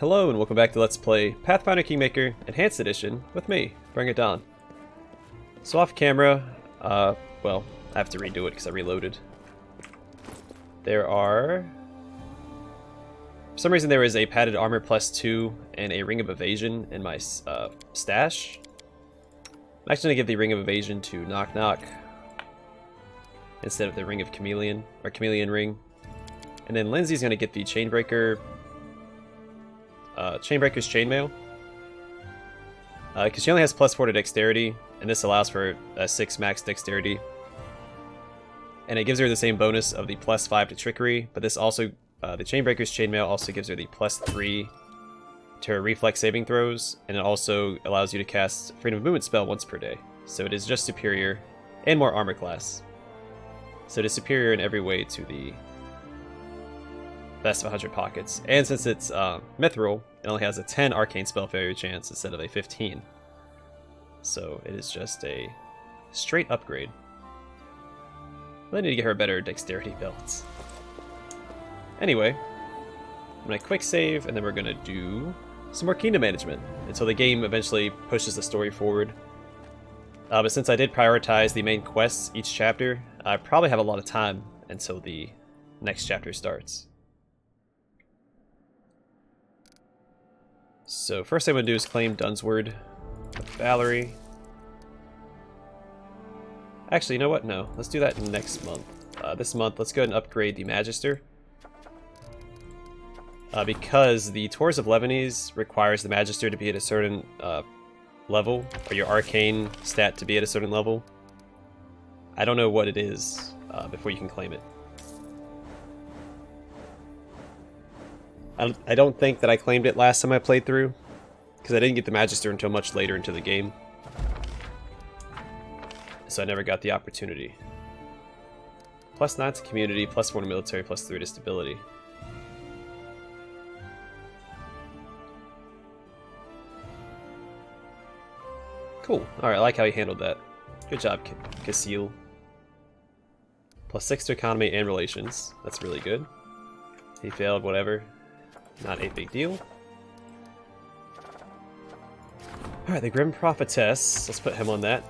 Hello and welcome back to Let's Play Pathfinder Kingmaker Enhanced Edition with me, BringItDon. So off camera, well, I have to redo it because I reloaded. There are... For some reason there is a padded armor +2 and a ring of evasion in my stash. I'm actually going to give the ring of evasion to Nok-Nok instead of the ring of chameleon, or chameleon ring. And then Lindsay's going to get the chainbreaker's chainmail, because she only has +4 to dexterity, and this allows for a 6 max dexterity, and it gives her the same bonus of the +5 to trickery. But this also, the chainbreaker's chainmail also gives her the +3 to her reflex saving throws, and it also allows you to cast freedom of movement spell once per day. So it is just superior and more armor class. So it is superior in every way to the best of 100 pockets, and since it's mithril, it only has a 10 arcane spell failure chance instead of a 15. So it is just a straight upgrade. I need to get her a better dexterity belt. Anyway, I'm gonna quick save, and then we're gonna do some more kingdom management until the game eventually pushes the story forward. But since I did prioritize the main quests each chapter, I probably have a lot of time until the next chapter starts. So first thing I'm going to do is claim Dunsward with Valerie. Actually, you know what? No. Let's do that next month. This month, let's go ahead and upgrade the Magister. Because the Tours of Lebanese requires the Magister to be at a certain level, or your Arcane stat to be at a certain level. I don't know what it is before you can claim it. I don't think that I claimed it last time I played through, because I didn't get the Magister until much later into the game. So I never got the opportunity. +9 to community, +4 to military, +3 to stability. Cool. Alright, I like how he handled that. Good job, Casil. +6 to economy and relations. That's really good. He failed, whatever. Not a big deal. Alright, the Grim Prophetess. Let's put him on that,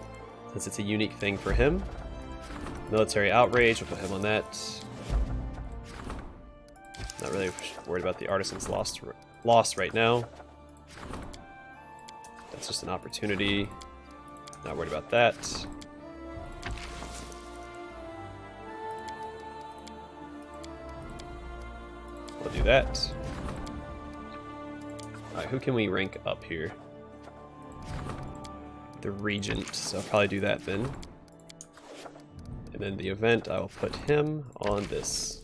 since it's a unique thing for him. Military Outrage, we'll put him on that. Not really worried about the Artisan's loss right now. That's just an opportunity. Not worried about that. We'll do that. Alright, who can we rank up here? The Regent, so I'll probably do that then. And then the event, I will put him on this.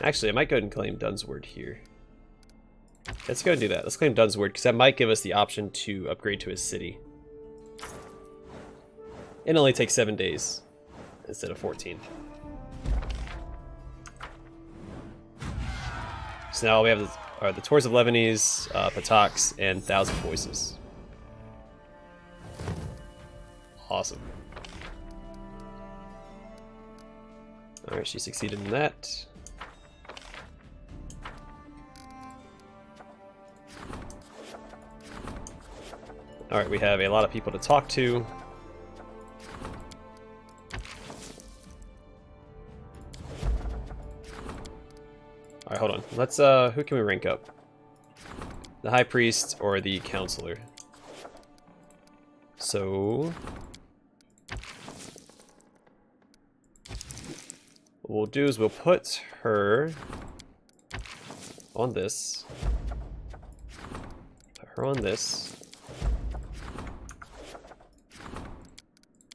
Actually, I might go ahead and claim Dunsward here. Let's go and do that. Let's claim Dunsward, because that might give us the option to upgrade to his city. It only takes 7 days instead of 14. So now we have the Tours of Lebanese, Patox, and 1,000 Voices. Awesome. Alright, she succeeded in that. Alright, we have a lot of people to talk to. Alright, hold on. Let's, who can we rank up? The High Priest or the Counselor? So... what we'll do is we'll put her on this. Put her on this.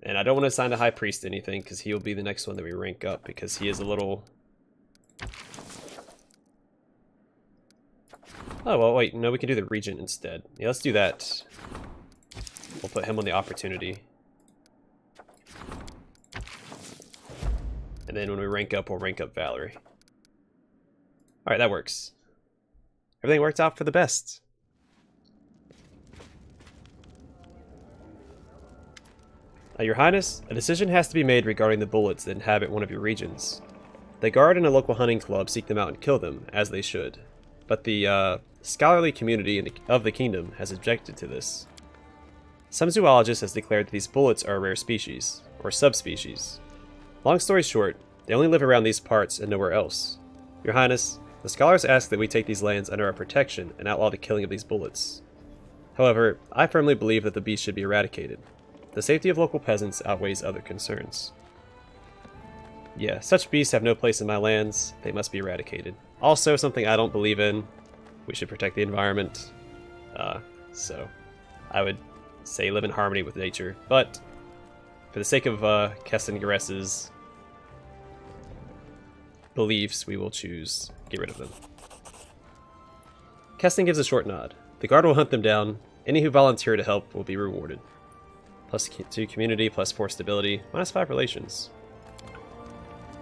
And I don't want to assign the High Priest anything, because he will be the next one that we rank up, because he is a little... Oh, well, wait, no, we can do the Regent instead. Yeah, let's do that. We'll put him on the opportunity. And then when we rank up, we'll rank up Valerie. Alright, that works. Everything worked out for the best. Your Highness, a decision has to be made regarding the bullets that inhabit one of your regions. The guard and a local hunting club seek them out and kill them, as they should. But the scholarly community of the kingdom has objected to this. Some zoologists has declared that these bullets are a rare species, or subspecies. Long story short, they only live around these parts and nowhere else. Your Highness, the scholars ask that we take these lands under our protection and outlaw the killing of these bullets. However, I firmly believe that the beast should be eradicated. The safety of local peasants outweighs other concerns. Yeah, such beasts have no place in my lands. They must be eradicated. Also, something I don't believe in. We should protect the environment. So, I would say live in harmony with nature. But, for the sake of Keston Garess's beliefs, we will choose get rid of them. Keston gives a short nod. The guard will hunt them down. Any who volunteer to help will be rewarded. +2 community, +4 stability, -5 relations.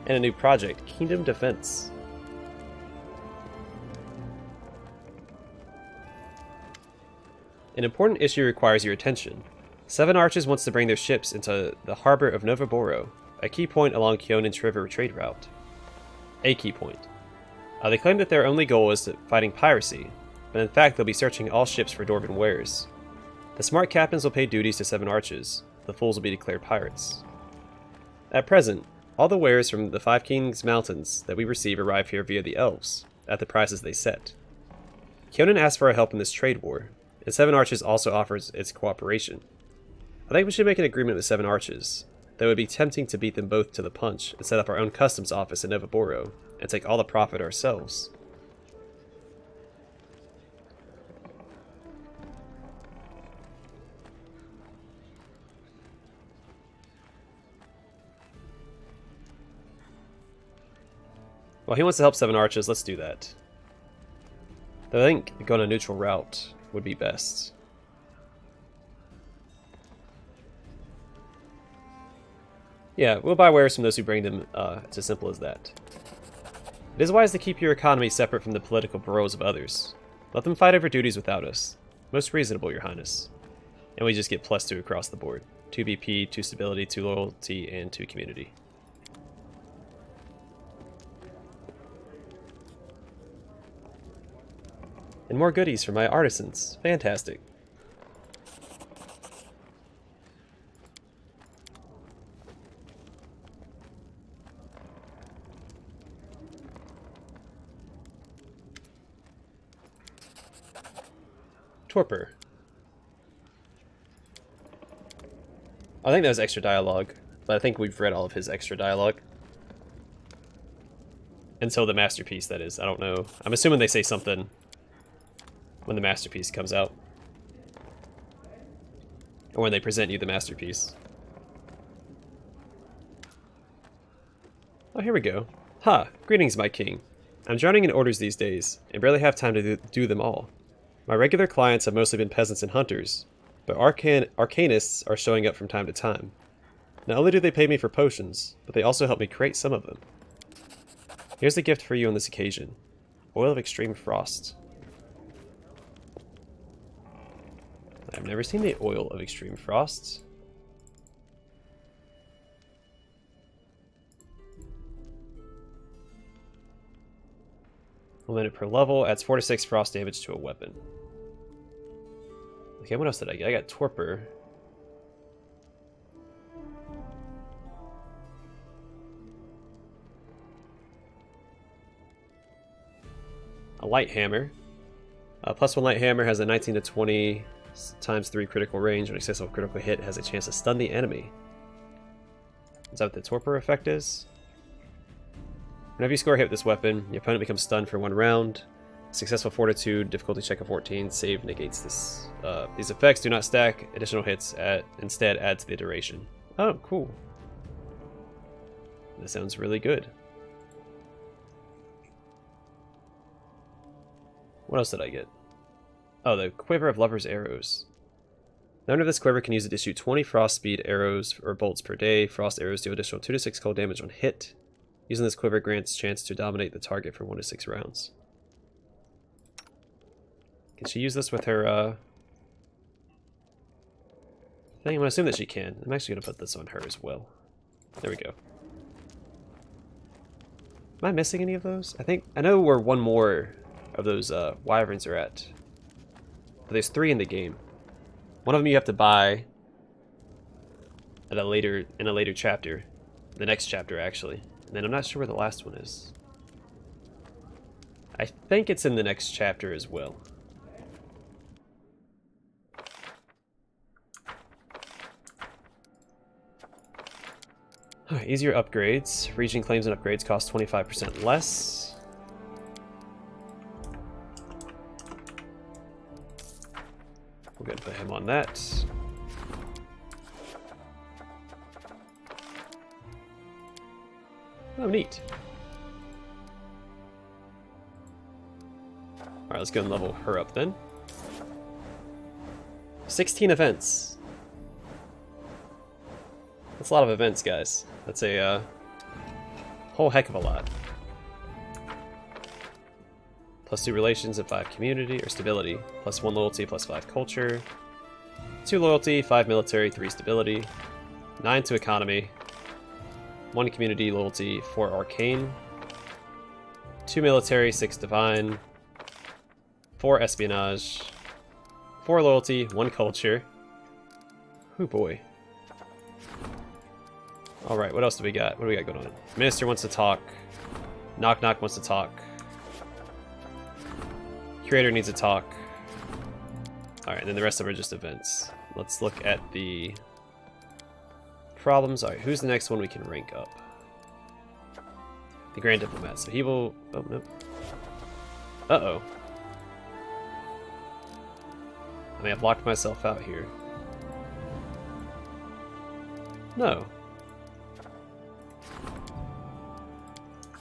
And a new project, Kingdom Defense. An important issue requires your attention. 7 Arches wants to bring their ships into the harbor of Novoboro, a key point along Kionan's river trade route. A key point. They claim that their only goal is fighting piracy, but in fact they'll be searching all ships for Dwarven wares. The smart captains will pay duties to 7 Arches, the fools will be declared pirates. At present, all the wares from the Five Kings Mountains that we receive arrive here via the elves, at the prices they set. Kionan asks for our help in this trade war, and 7 Arches also offers its cooperation. I think we should make an agreement with 7 Arches, though it would be tempting to beat them both to the punch and set up our own customs office in Novoboro, and take all the profit ourselves. Well, he wants to help 7 Arches, let's do that. Though I think going a neutral route would be best. Yeah, we'll buy wares from those who bring them, it's as simple as that. It is wise to keep your economy separate from the political bureaus of others. Let them fight over duties without us. Most reasonable, Your Highness. And we just get +2 across the board. 2 BP, 2 stability, 2 loyalty, and 2 community. And more goodies for my artisans. Fantastic. Torpor. I think that was extra dialogue, but I think we've read all of his extra dialogue. Until the masterpiece, that is. I don't know. I'm assuming they say something when the masterpiece comes out. Or when they present you the masterpiece. Oh, here we go. Ha! Greetings, my king. I'm drowning in orders these days, and barely have time to do them all. My regular clients have mostly been peasants and hunters, but arcanists are showing up from time to time. Not only do they pay me for potions, but they also help me create some of them. Here's a gift for you on this occasion. Oil of Extreme Frost. I've never seen the Oil of Extreme Frost. Limited per level, adds 4 to 6 frost damage to a weapon. Okay, what else did I get? I got Torpor. A Light Hammer. +1 Light Hammer has a 19 to 20 times 3 critical range. When a successful critical hit, has a chance to stun the enemy. Is that what the Torpor effect is? Whenever you score a hit with this weapon, your opponent becomes stunned for 1 round. Successful fortitude, difficulty check of 14, save negates this. These effects do not stack additional hits, instead add to the duration. Oh, cool. That sounds really good. What else did I get? Oh, the Quiver of Lover's Arrows. The owner of this quiver can use it to shoot 20 frost speed arrows or bolts per day. Frost arrows do additional 2 to 6 cold damage on hit. Using this quiver grants chance to dominate the target for 1 to 6 rounds. Can she use this with her, thing? I'm gonna assume that she can. I'm actually gonna put this on her as well. There we go. Am I missing any of those? I know where one more of those wyverns are at. But there's 3 in the game. One of them you have to buy at a later chapter. The next chapter, actually. And then I'm not sure where the last one is. I think it's in the next chapter as well. Alright, easier upgrades. Region claims and upgrades cost 25% less. We're going to put him on that. Oh, neat. Alright, let's go and level her up then. 16 events. That's a lot of events, guys. That's a whole heck of a lot. +2 relations and 5 community or stability. +1 loyalty, +5 culture. 2 loyalty, 5 military, 3 stability. 9 to economy. 1 community loyalty, 4 arcane. 2 military, 6 divine. 4 espionage. 4 loyalty, 1 culture. Oh boy. Alright, what else do we got? What do we got going on? Minister wants to talk. Nok-Nok wants to talk. Curator needs to talk. Alright, and then the rest of them are just events. Let's look at the problems. Alright, who's the next one we can rank up? The Grand Diplomat. So he will... Oh, no. Uh-oh. I may have locked myself out here. No.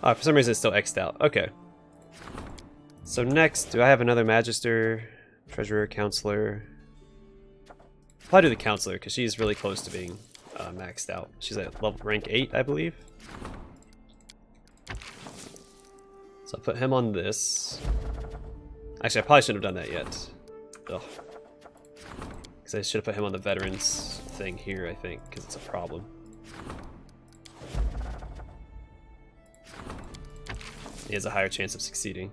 Oh, for some reason it's still X'd out. Okay. So next, do I have another Magister, Treasurer, Counselor? Probably do the Counselor, because she's really close to being maxed out. She's at level rank 8, I believe. So I'll put him on this. Actually, I probably shouldn't have done that yet. Ugh. Because I should have put him on the Veterans thing here, I think, because it's a problem. He has a higher chance of succeeding.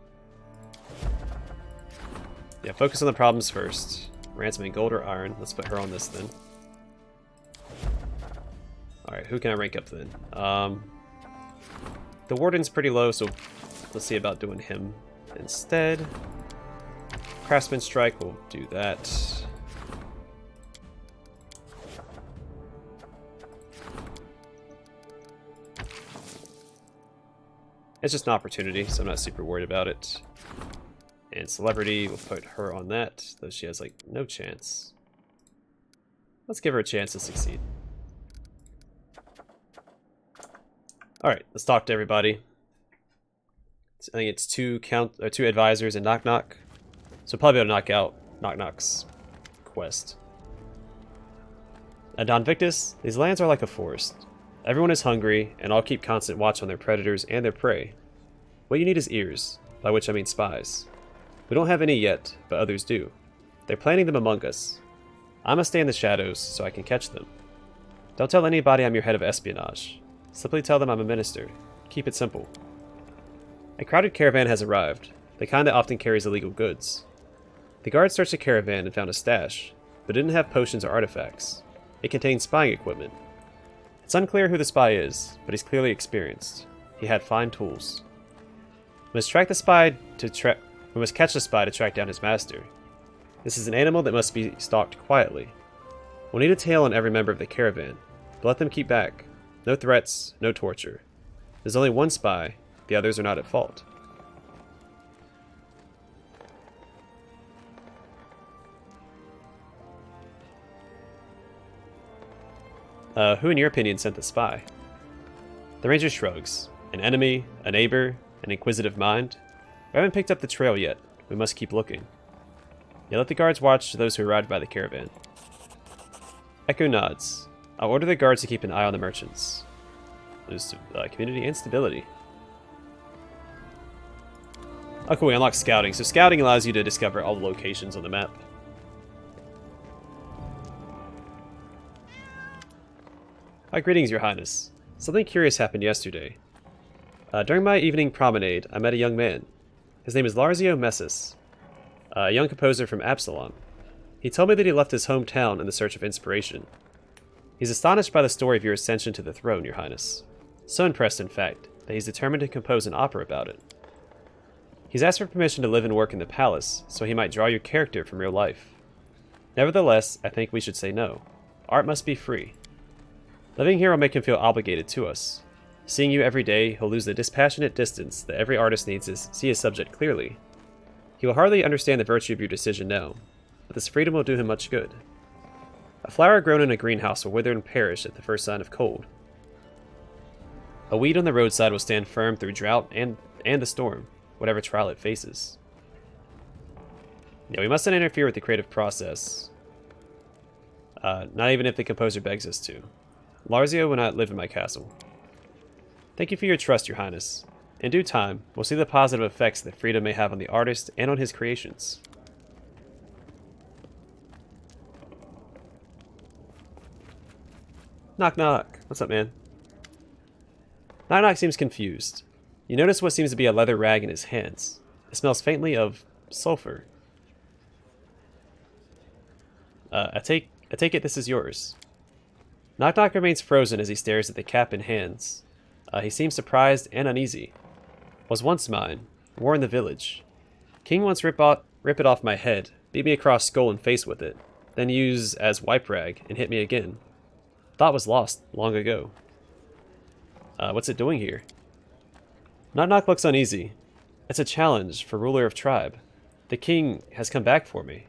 Yeah, focus on the problems first. Ransoming gold or iron. Let's put her on this then. Alright, who can I rank up then? The Warden's pretty low, so let's see about doing him instead. Craftsman Strike, we'll do that. It's just an opportunity, so I'm not super worried about it. And Celebrity, we'll put her on that, though she has, like, no chance. Let's give her a chance to succeed. Alright, let's talk to everybody. I think it's 2 advisors and Nok-Nok. So we'll probably be able to knock out Nok-Nok's quest. At Don Victus, these lands are like a forest. Everyone is hungry, and all keep constant watch on their predators and their prey. What you need is ears, by which I mean spies. We don't have any yet, but others do. They're planting them among us. I must stay in the shadows so I can catch them. Don't tell anybody I'm your head of espionage. Simply tell them I'm a minister. Keep it simple. A crowded caravan has arrived, the kind that often carries illegal goods. The guards searched the caravan and found a stash, but didn't have potions or artifacts. It contained spying equipment. It's unclear who the spy is, but he's clearly experienced. He had fine tools. We must catch the spy to track down his master. This is an animal that must be stalked quietly. We'll need a tail on every member of the caravan, but let them keep back. No threats, no torture. There's only one spy, the others are not at fault. Who in your opinion sent the spy? The ranger shrugs. An enemy, a neighbor, an inquisitive mind? We haven't picked up the trail yet. We must keep looking. Yeah, let the guards watch those who arrived by the caravan. Echo nods. I'll order the guards to keep an eye on the merchants. Lose community and stability. Oh cool, we unlock scouting. So scouting allows you to discover all the locations on the map. Greetings, Your Highness. Something curious happened yesterday. During my evening promenade, I met a young man. His name is Larzio Messis, a young composer from Absalom. He told me that he left his hometown in the search of inspiration. He's astonished by the story of your ascension to the throne, Your Highness. So impressed, in fact, that he's determined to compose an opera about it. He's asked for permission to live and work in the palace, so he might draw your character from real life. Nevertheless, I think we should say no. Art must be free. Living here will make him feel obligated to us. Seeing you every day, he'll lose the dispassionate distance that every artist needs to see his subject clearly. He will hardly understand the virtue of your decision now, but this freedom will do him much good. A flower grown in a greenhouse will wither and perish at the first sign of cold. A weed on the roadside will stand firm through drought and the storm, whatever trial it faces. Yeah, we mustn't interfere with the creative process. Not even if the composer begs us to. Larzio will not live in my castle. Thank you for your trust, Your Highness. In due time, we'll see the positive effects that freedom may have on the artist and on his creations. Nok-Nok. What's up, man? Nok-Nok seems confused. You notice what seems to be a leather rag in his hands. It smells faintly of sulfur. I take it this is yours. Nok-Nok remains frozen as he stares at the cap in hands. He seems surprised and uneasy. Was once mine. War in the village. King once rip it off my head, beat me across skull and face with it, then use as wipe rag and hit me again. Thought was lost long ago. What's it doing here? Nok-Nok looks uneasy. It's a challenge for ruler of tribe. The king has come back for me.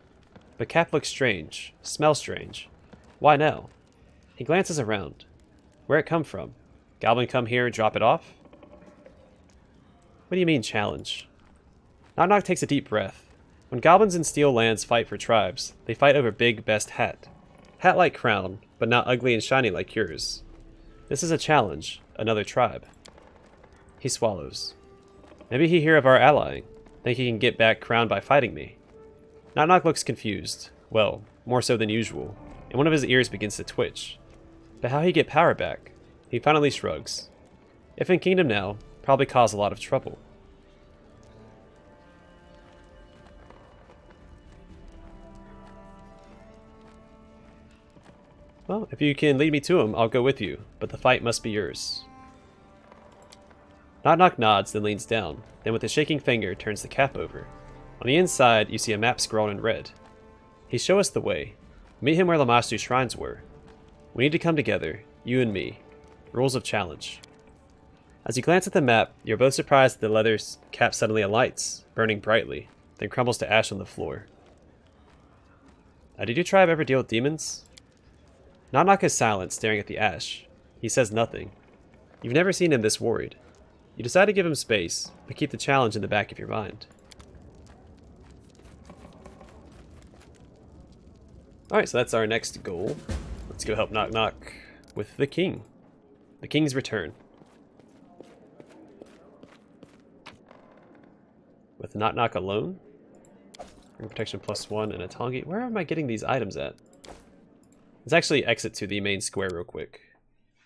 But cap looks strange, smells strange. Why now? He glances around. Where'd it come from? Goblin come here, drop it off? What do you mean, challenge? Nok-Nok takes a deep breath. When goblins in Steel Lands fight for tribes, they fight over big best hat. Hat-like crown, but not ugly and shiny like yours. This is a challenge, another tribe. He swallows. Maybe he hear of our allying, think he can get back crown by fighting me. Nok-Nok looks confused, well, more so than usual, and one of his ears begins to twitch. But how he get power back? He finally shrugs. If in Kingdom now, probably cause a lot of trouble. Well, if you can lead me to him, I'll go with you, but the fight must be yours. Nok-Nok nods, then leans down, then with a shaking finger turns the cap over. On the inside, you see a map scrawled in red. He show us the way. Meet him where Lamashtu's shrines were. We need to come together, you and me. Rules of challenge. As you glance at the map, you're both surprised that the leather cap suddenly alights, burning brightly, then crumbles to ash on the floor. Did your tribe ever deal with demons? Nok-Nok is silent, staring at the ash. He says nothing. You've never seen him this worried. You decide to give him space, but keep the challenge in the back of your mind. Alright, so that's our next goal. Let's go help Nok-Nok with the king. The king's return. With Nok-Nok alone? Ring protection +1 and a Tongi. Where am I getting these items at? Let's actually exit to the main square real quick,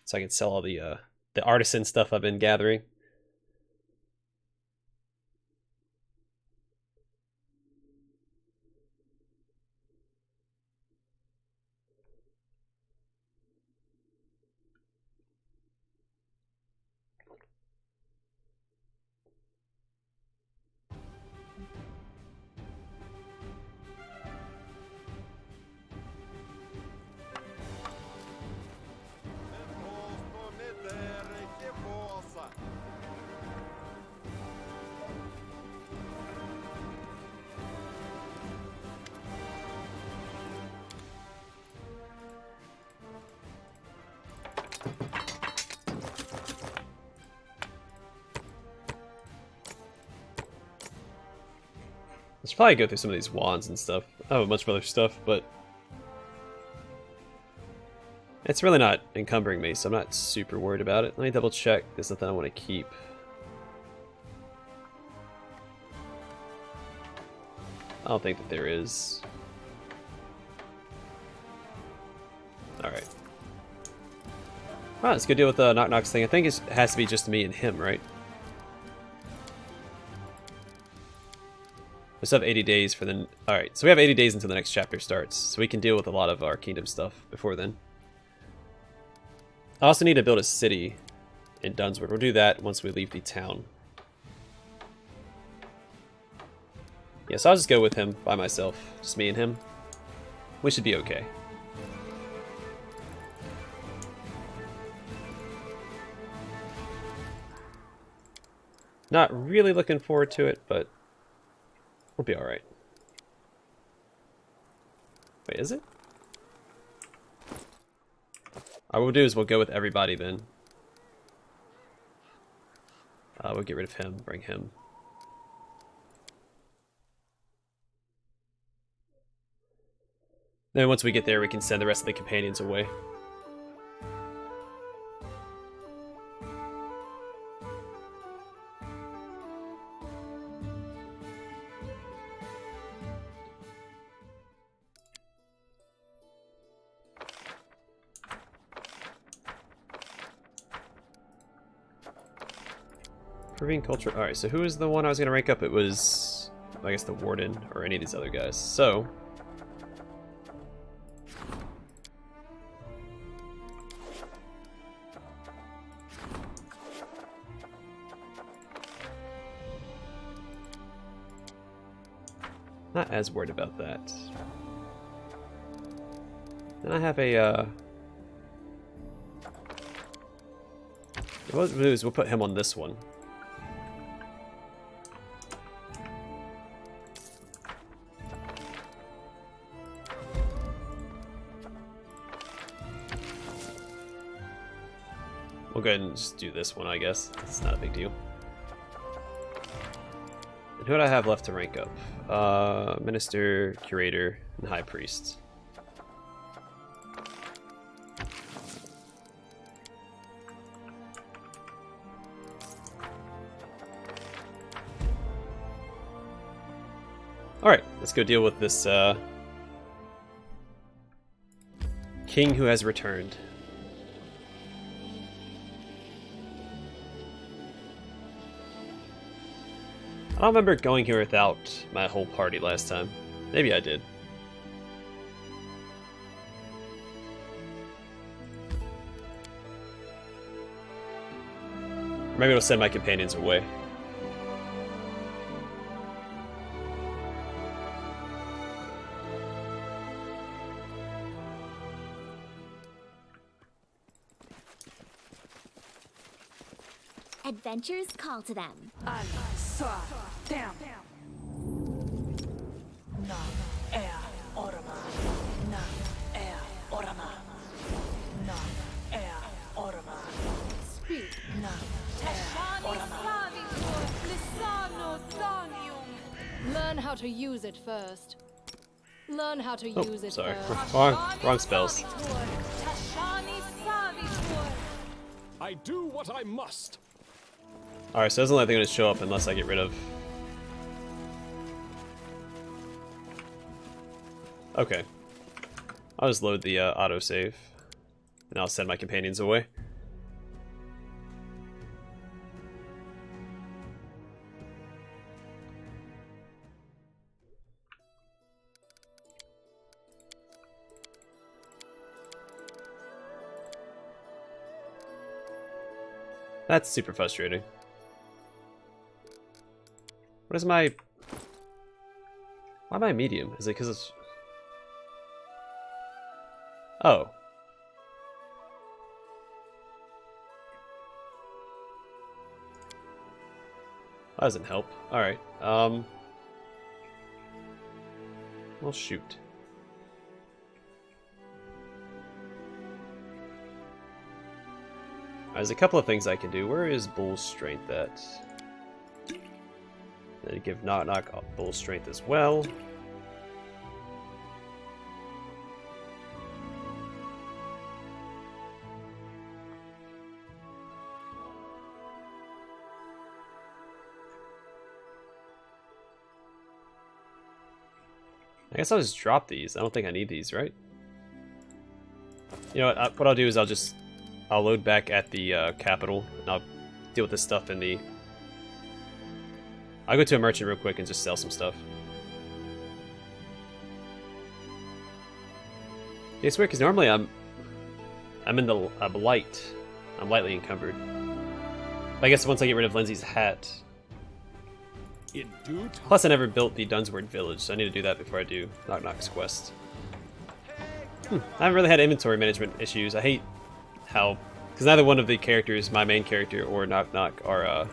so I can sell all the artisan stuff I've been gathering. I should probably go through some of these wands and stuff. I have a bunch of other stuff, but it's really not encumbering me, so I'm not super worried about it. Let me double check. There's nothing I want to keep. I don't think that there is. Alright. Alright, let's go deal with Nok-Nok's thing. I think it has to be just me and him, right? We still have 80 days for the... Alright, so we have 80 days until the next chapter starts, so we can deal with a lot of our kingdom stuff before then. I also need to build a city in Dunsward. We'll do that once we leave the town. Yeah, so I'll just go with him by myself. Just me and him. We should be okay. Not really looking forward to it, but we'll be alright. Wait, is it? What we'll do is we'll go with everybody then. We'll get rid of him, bring him. Then once we get there, we can send the rest of the companions away. Proving culture. Alright, so who is the one I was going to rank up? It was, I guess, the Warden or any of these other guys. So... not as worried about that. Then I have a, what we'll do is we'll put him on this one. We'll go ahead and just do this one, I guess. It's not a big deal. And who do I have left to rank up? Minister, Curator, and High Priest. Alright, let's go deal with this king who has returned. I don't remember going here without my whole party last time. Maybe I did. Or maybe it'll send my companions away. Adventures call to them. Learn how to use it first. Learn how to use it sorry. first. Wrong spells. I do what I must. Alright, so it doesn't look like they're going to show up unless I get rid of... Okay. I'll just load the autosave. And I'll send my companions away. That's super frustrating. What is my... Why am I medium? Is it because it's... Oh. That doesn't help. Alright. Well, shoot. There's a couple of things I can do. Where is Bull's strength at? Then give Nok-Nok Bull's strength as well. I guess I'll just drop these. I don't think I need these, right? You know what I'll do is I'll load back at the capital, and I'll deal with this stuff in the... I'll go to a merchant real quick and just sell some stuff. Yeah, it's weird because normally I'm in the light. I'm lightly encumbered. But I guess once I get rid of Lindsay's hat. In due time. Plus, I never built the Dunsward village, so I need to do that before I do Nok-Nok's quest. I haven't really had inventory management issues. I hate how, because neither one of the characters, my main character or Nok-Nok, are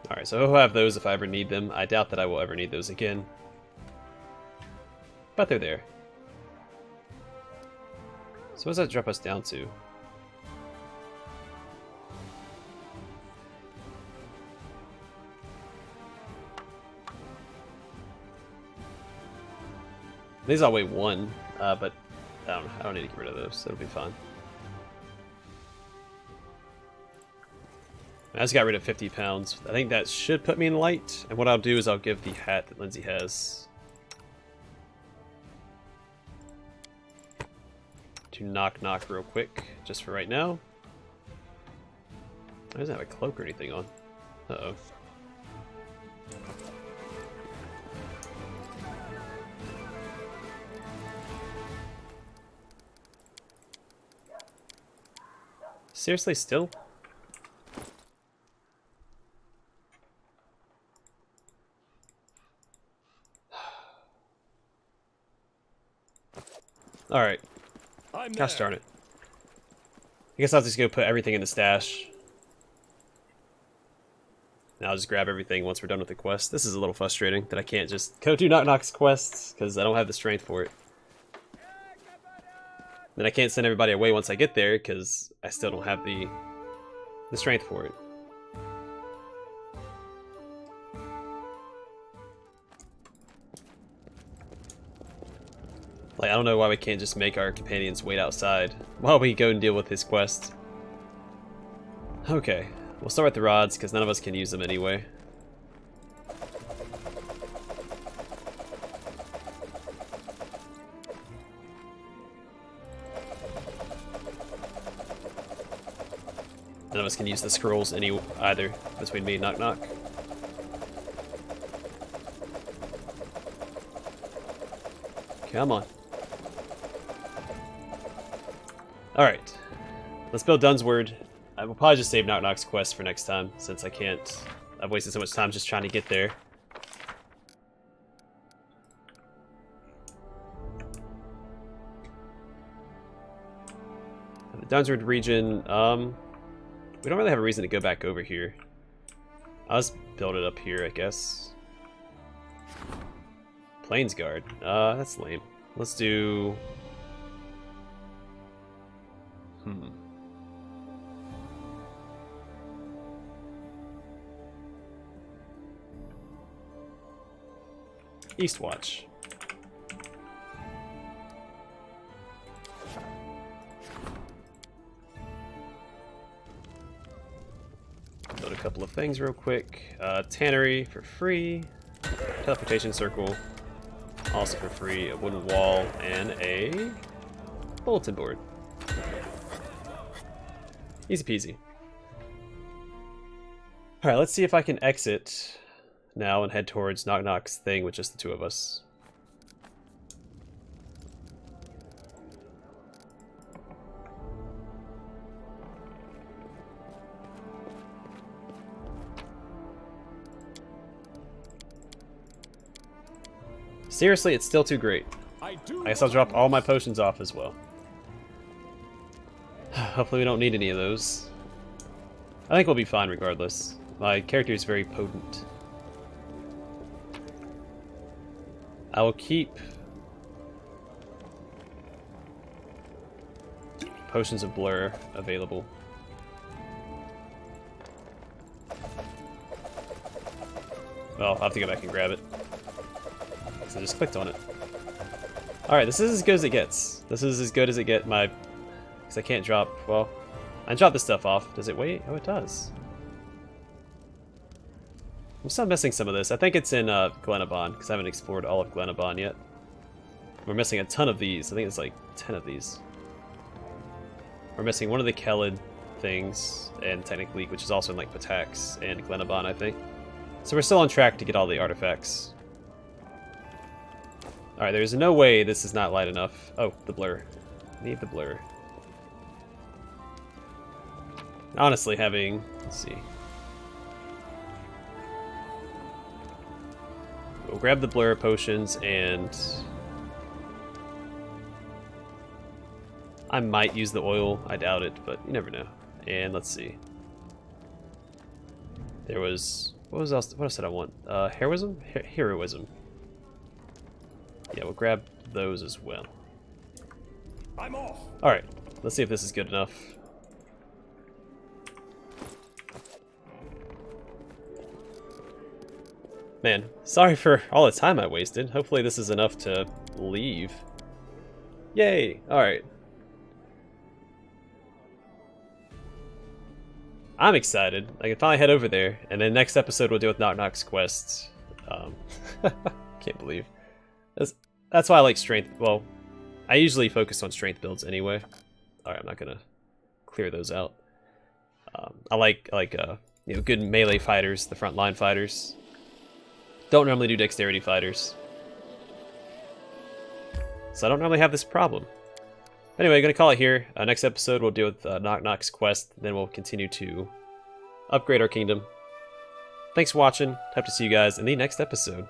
Alright, so I'll have those if I ever need them. I doubt that I will ever need those again. But they're there. So what does that drop us down to? These all weigh 1, but I don't need to get rid of those. It'll be fine. I just got rid of 50 pounds. I think that should put me in light. And what I'll do is I'll give the hat that Lindsay has to Nok-Nok real quick, just for right now. I doesn't have a cloak or anything on. Uh-oh. Seriously, still? Alright. Gosh darn it. I guess I'll just go put everything in the stash. And I'll just grab everything once we're done with the quest. This is a little frustrating that I can't just go do Nok-Nok's quests because I don't have the strength for it. Then I can't send everybody away once I get there because I still don't have the strength for it. Like, I don't know why we can't just make our companions wait outside while we go and deal with his quest. Okay, we'll start with the rods because none of us can use them anyway. None of us can use the scrolls either between me and Nok-Nok. Come on. Alright. Let's build Dunsward. I will probably just save Nok-Nok's quest for next time, since I can't... I've wasted so much time just trying to get there. The Dunsward region, we don't really have a reason to go back over here. I'll just build it up here, I guess. Plains Guard. That's lame. Let's do... Eastwatch. Build a couple of things real quick. Tannery for free. Teleportation circle. Also for free. A wooden wall and a bulletin board. Easy peasy. Alright, let's see if I can exit now and head towards Nok-Nok's thing with just the two of us. Seriously, it's still too great. I guess I'll drop all my potions off as well. Hopefully we don't need any of those. I think we'll be fine regardless. My character is very potent. I will keep potions of blur available. Well, I'll have to go back and grab it. So I just clicked on it. Alright, this is as good as it gets. This is as good as it gets. Because I can't drop, well, I dropped this stuff off. Does it wait? Oh, it does. I'm still missing some of this. I think it's in Glenabon, because I haven't explored all of Glenabon yet. We're missing a ton of these. I think it's like 10 of these. We're missing one of the Kelid things, and Technic Leak, which is also in like Patax and Glenabon, I think. So we're still on track to get all the artifacts. Alright, there's no way this is not light enough. Oh, the blur. Need the blur. Honestly, having... Let's see. We'll grab the blur potions, and... I might use the oil. I doubt it, but you never know. And let's see. There was... What else did I want? Heroism? Heroism. Yeah, we'll grab those as well. I'm off. Alright, let's see if this is good enough. Man, sorry for all the time I wasted. Hopefully this is enough to leave. Yay! Alright. I'm excited. I can finally head over there, and then next episode we'll deal with Nok-Nok's quests. Can't believe. That's why I like strength. Well, I usually focus on strength builds anyway. Alright, I'm not gonna clear those out. I like you know, good melee fighters, the frontline fighters. Don't normally do dexterity fighters. So I don't normally have this problem. Anyway, gonna call it here. Next episode we'll deal with Nok-Nok's quest, then we'll continue to upgrade our kingdom. Thanks for watching. Hope to see you guys in the next episode.